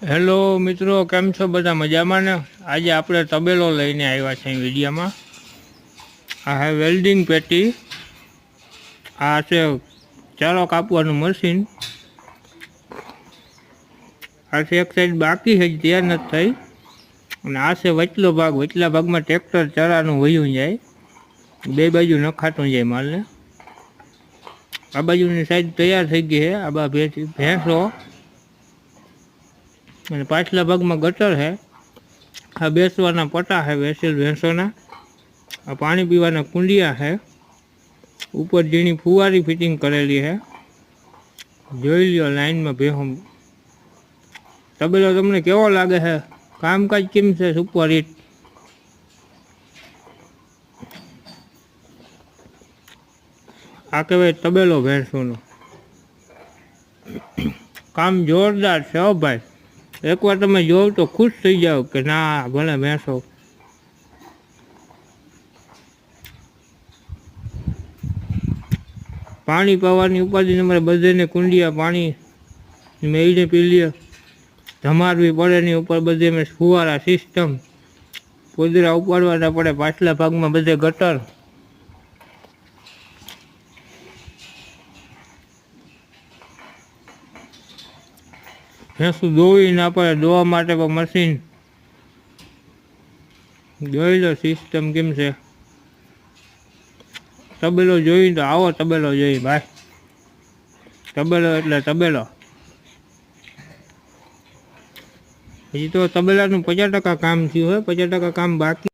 Hello મિત્રો, કેમ છો બધા? મજામાં ને? આજે આપણે તબેલો લઈને આવ્યા છે વિડીયામાં. આ હે વેલ્ડિંગ પેટી, આ છે ચારો કાપવાનું મશીન, આ છે એક સાઈડ બાકી છે, તૈયાર નથી થઈ, અને આ છે વચલો ભાગ. વચલા ભાગમાં ટ્રેક્ટર ચારાનું વયું જાય, બે બાજુ નખાતું જાય માલને. આ બાજુની સાઈડ તૈયાર થઈ ગઈ છે. આ બા ભેંસો, અને પાછલા ભાગમાં ગટર છે. આ બેસવાના પટા છે વેસેલ ભેંસોના. આ પાણી પીવાના કુંડિયા છે. ઉપર ઝીણી ફુવારી ફિટિંગ કરેલી છે. જોઈ લ્યો લાઈનમાં ભેંસો. તબેલો તમને કેવો લાગે છે? કામકાજ કેમ છે? Super hit. આ કહેવાય તબેલો ભેંસોનો. કામ જોરદાર છે હો ભાઈ. એકવાર તમે જોવ તો ખુશ થઈ જાઓ કે ના ભલે ભેંસો. પાણી પાવાની ઉપાધિ તમારે બધેને કુંડિયા પાણી મેળીને પી લે. ધમારવી પડે ની ઉપર બધે મેં ફુવારા સિસ્ટમ, પોદરા ઉપાડવાના પડે. પાછલા ભાગમાં બધે ગટર. ભેંસું દોવી ના પડે, દોવા માટે પણ મશીન. જોઈ લો સિસ્ટમ કેમ છે. તબેલો જોઈ તો આવો તબેલો જોઈ ભાઈ. તબેલો એટલે તબેલો. હજી તો તબેલાનું 50% કામ થયું હોય, 50% કામ બાકી.